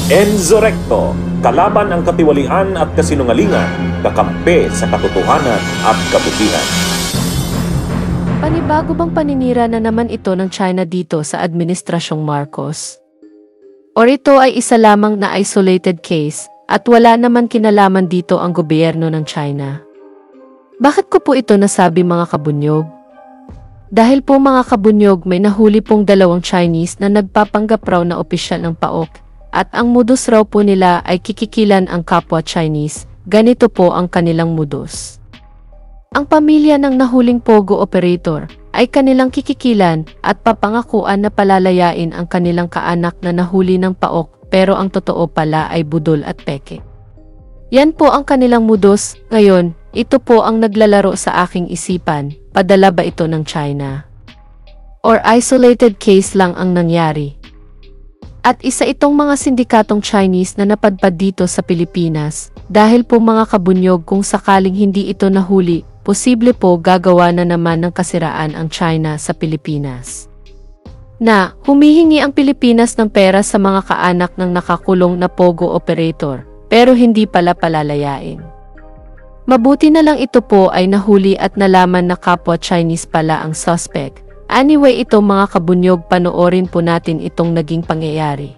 Enzo Recto, kalaban ang katiwalian at kasinungalingan, kakampi sa katotohanan at kabutihan. Panibago bang paninira na naman ito ng China dito sa Administrasyong Marcos? Or ito ay isa lamang na isolated case at wala naman kinalaman dito ang gobyerno ng China? Bakit ko po ito nasabi mga kabunyog? Dahil po mga kabunyog may nahuli pong 2 Chinese na nagpapanggap raw na opisyal ng PAOK at ang modus raw po nila ay kikikilan ang kapwa Chinese. Ganito po ang kanilang modus. Ang pamilya ng nahuling Pogo operator ay kanilang kikikilan at papangakuan na palalayain ang kanilang kaanak na nahuli ng PAOK pero ang totoo pala ay budol at peke. Yan po ang kanilang modus. Ngayon, ito po ang naglalaro sa aking isipan, padala ba ito ng China? Or isolated case lang ang nangyari? At isa itong mga sindikatong Chinese na napadpad dito sa Pilipinas, dahil po mga kabunyog kung sakaling hindi ito nahuli, posible po gagawa na naman ng kasiraan ang China sa Pilipinas. Na, humihingi ang Pilipinas ng pera sa mga kaanak ng nakakulong na Pogo operator, pero hindi pala palalayain. Mabuti na lang ito po ay nahuli at nalaman na kapwa Chinese pala ang suspect. Anyway ito mga kabunyog, panoorin po natin itong naging pangyayari.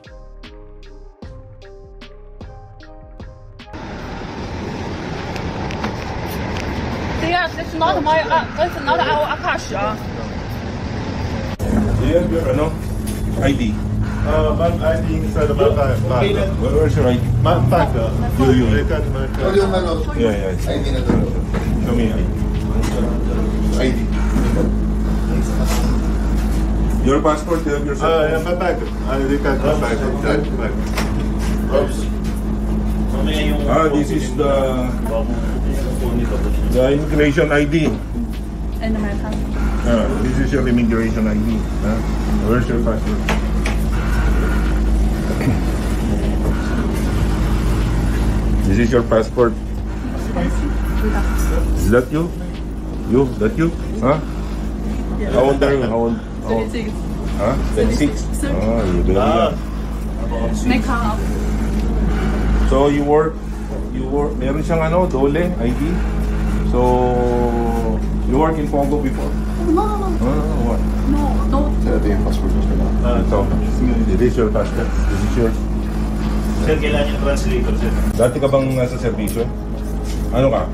Yes, it's not our Akash. Yeah, your ID. My ID inside of my bag. Where's your ID? My bag. You. Yeah. ID na to. Show me ID. ID. Your passport, you have your cell Yeah, my bag. I got my bag. This is the immigration ID. And American. This is your immigration ID. Where's your passport? This is your passport. Is that you? That you? Huh? How old are you? How old? 26. Huh? 26? You're very young. Makeup. So you work, meron siyang Dole ID. So, you work in Pogo before? No. What? No. Ito yung passport mo sila. Ito. This is your passport. This is yours. Sir, kailangan yung translator, sir. Dati ka bang nasa serbisyo? Ano ka?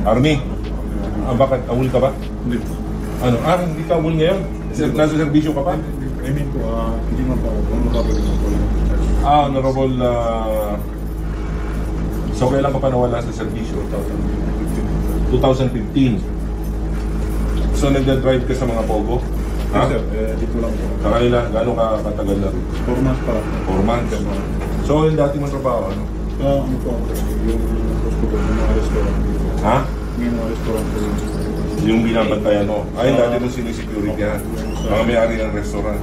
Army? Bakit? Awol ka ba? Hindi. Hindi ka awol ngayon? Nasa serbisyo ka pa? I mean po, hindi man po ako. Honorable naman po. Honorable, so kailan ka pa nawala sa serbisyo? 2015. So nagda-drive ka sa mga Pogo? Yes, sir. Dito lang po. Sa kanila, gano'n ka katagal na rin? 4 months pa lang. 4 months. So yung dati mong trabaho, ano? Ano po ako? Yung hospital, yung mga restaurant. Ha? Yung mga restaurant po. Yung binabantayan mo. Dati mong sinisecurity ha? Mga may-ari ng restaurant.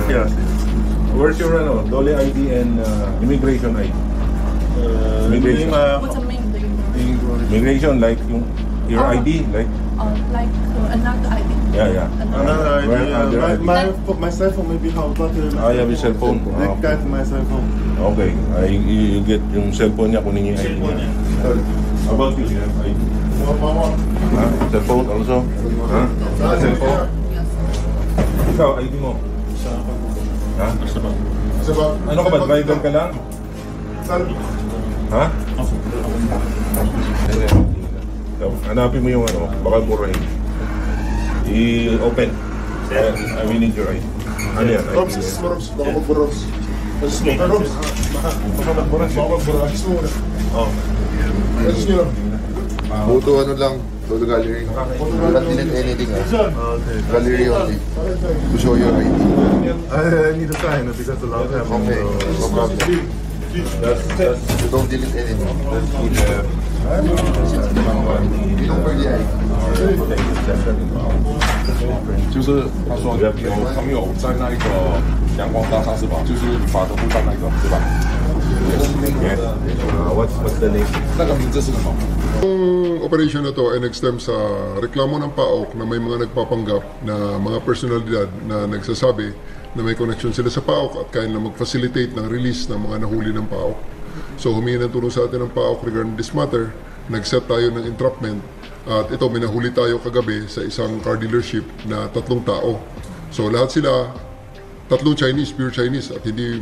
Yes. Where's your Dole ID and immigration ID? Immigration. What's the main thing? Immigration, like your ID, like? Like another ID. Yeah. Another Where idea. other My cell phone maybe how, but I have a cell phone. they got my cell phone. Okay, you get yung cellphone niya, kunin yung ID niya. About you, you have ID? Cellphone also? Cellphone? Ikaw, ID mo? Ha? Ano ka ba? Driver ka lang? Ha? So, hanapin mo yung baka burahin. I-open. I will need your ID. Ano yan? Buto lang, to the gallery. Not delete anything. Gallery only. To show your ID. I need to sign it because a lot of time. Okay, no problem. Don't delete anything. You don't wear the ID. 就是他说他们有在那个阳光大厦是吧？就是法德路站那个对吧？ What's the name? 那个名字是什么？ Ang operation na to ay nag-stem sa reklamo ng PAOK na may mga nagpapanggap na mga personalidad na nagsasabi na may connection sila sa PAOK at kaya na mag-facilitate ng release ng mga nahuli ng PAOK. So humingi ng tulong sa atin ng PAOK regarding this matter. Nag-set tayo ng entrapment at ito, may nahuli tayo kagabi sa isang car dealership na 3 tao. So lahat sila, 3 Chinese, pure Chinese at hindi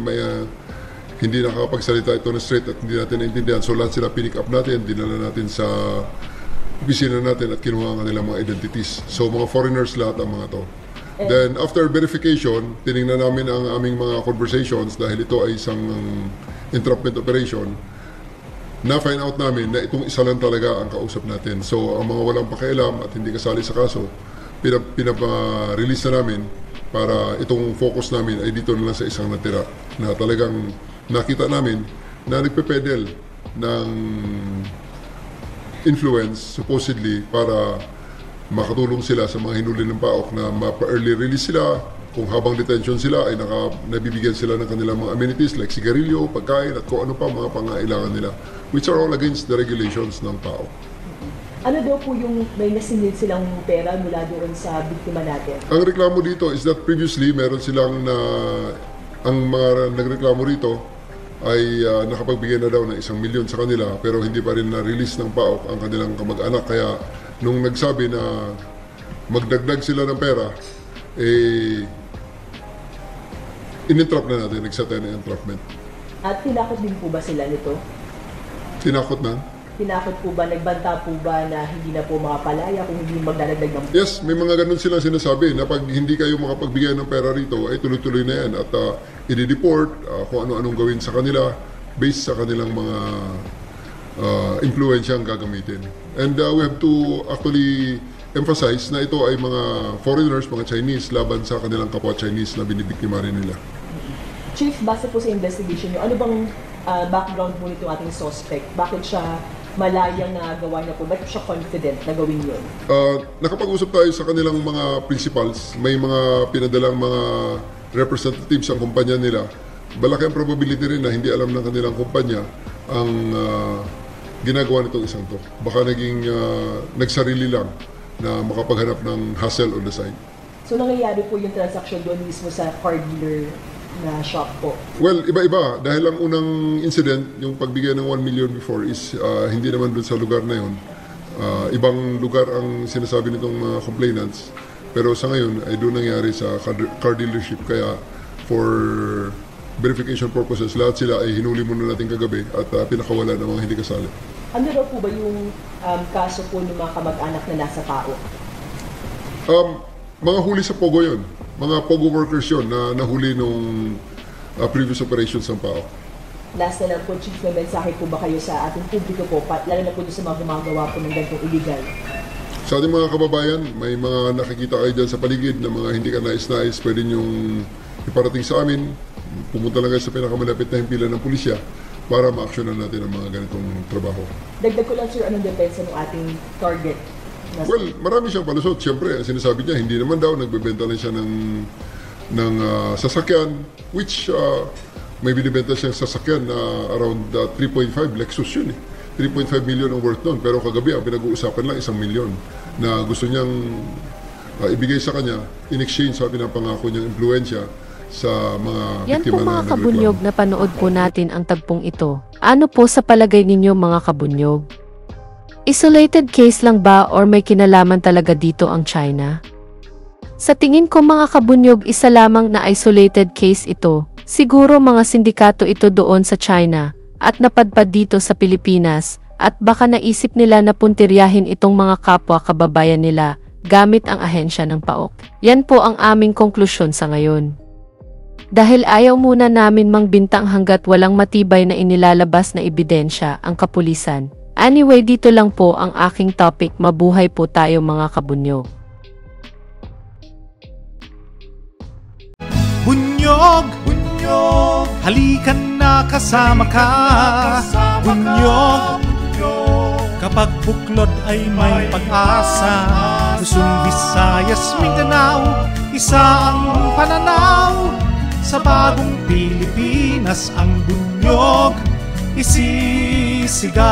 nakakapagsalita ito na straight at hindi natin naintindihan. So lahat sila pinick up natin, dinala natin sa opisina natin at kinuha ang kanilang mga identities. So mga foreigners lahat ang mga to. Then after verification, tinignan namin ang aming mga conversations dahil ito ay isang entrapment operation. Na-find out namin na itong isa lang talaga ang kausap natin. So ang mga walang pakialam at hindi kasali sa kaso, pinapa-release na namin para itong focus namin ay dito na lang sa isang natira na talagang nakita namin na nagpe-pedal ng influence supposedly para makatulong sila sa mga hinuli ng PAOK na mapa-early release sila kung habang detention sila ay nabibigyan sila ng kanilang mga amenities like sigarilyo, pagkain at kung ano pa mga pangailangan nila which are all against the regulations ng PAOK. Ano daw po yung may nasingil silang pera mula doon sa biktima natin? Ang reklamo dito is that previously meron silang ang mga nagreklamo rito ay nakapagbigay na daw ng 1 milyon sa kanila pero hindi pa rin na-release ng PAOK ang kanilang kamag-anak. Kaya nung nagsabi na magdagdag sila ng pera, in-entrap na natin, nagset tayo ng entrapment. At tinakot din po ba sila nito? Tinakot na? Tinakot po ba, nagbanta po ba na hindi na po makapalaya kung hindi magdadagdag ng... Yes, may mga ganun silang sinasabi na pag hindi kayo makapagbigay ng pera rito, ay tuloy-tuloy na yan at i-deport kung ano-anong gawin sa kanila based sa kanilang mga influensya ang gagamitin. And we have to actually emphasize na ito ay mga foreigners, mga Chinese, laban sa kanilang kapwa Chinese na binibiktima rin nila. Chief, base po sa investigation nyo, ano bang background mo nito ating suspect? Bakit siya malayang nagawa niya po? Bakit siya confident na gawin yun? Nakapag-usap tayo sa kanilang mga principals. May mga pinadalang mga representatives ang kumpanya nila. Malaki ang probability rin na hindi alam ng kanilang kumpanya ang ginagawa nitong isang to. Baka naging nagsarili lang na makapaghanap ng hustle on the side. So nangyayari po yung transaction doon mismo sa car dealer na shop po? Well, iba-iba. Dahil ang unang incident, yung pagbigay ng 1 million before is hindi naman dun sa lugar na yun. Ibang lugar ang sinasabi nitong mga complainants. Pero sa ngayon ay doon nangyari sa car dealership. Kaya for verification purposes, lahat sila ay hinuli muna natin kagabi at pinakawala ng mga hindi kasali. Ano daw po ba yung kaso po ng mga kamag-anak na nasa PAOK? Mga huli sa Pogo yun. Mga Pogo workers yun na nahuli nung previous operations ng PAOK. Last na lang po, Chief, may mensahe po ba kayo sa ating publiko po, lalo na po sa mga gumagawa po ng ganitong illegal? Sa ating mga kababayan, may mga nakikita kayo dyan sa paligid na mga hindi ka nais-nais, pwede nyong iparating sa amin. Pumunta lang kayo sa pinakamalapit na himpilan ng pulisya para ma-actionan natin ang mga ganitong trabaho. Dagdag ko lang, sir, anong depensa ng ating target? Well, marami siyang palusot. Siyempre, ang sinasabi niya, hindi naman daw, nagbebenta lang siya ng sasakyan, which may binibenta siyang sasakyan na around 3.5 Lexus yun 3.5 million ang worth nun. Pero kagabi, ang pinag-uusapan lang 1 million na gusto niyang ibigay sa kanya in exchange sa pinapangako niyang impluensya sa mga yan biktima po mga na kabunyog na panood po natin ang tagpong ito. Ano po sa palagay ninyo mga kabunyog? Isolated case lang ba or may kinalaman talaga dito ang China? Sa tingin ko mga kabunyog, isa lamang na isolated case ito. Siguro mga sindikato ito doon sa China at napadpad dito sa Pilipinas at baka naisip nila na puntiryahin itong mga kapwa kababayan nila gamit ang ahensya ng PAOK. Yan po ang aming konklusyon sa ngayon. Dahil ayaw muna namin mangbintang hanggat walang matibay na inilalabas na ebidensya ang kapulisan. Anyway, dito lang po ang aking topic. Mabuhay po tayo mga kabunyog. Bunyog, bunyog, halikan na kasama ka. Bunyog, kapag buklod ay may pag-asa. Luzon, Visayas, Mindanao, isa ang pananaw. Sa bagong Pilipinas ang bunyog isisigaw.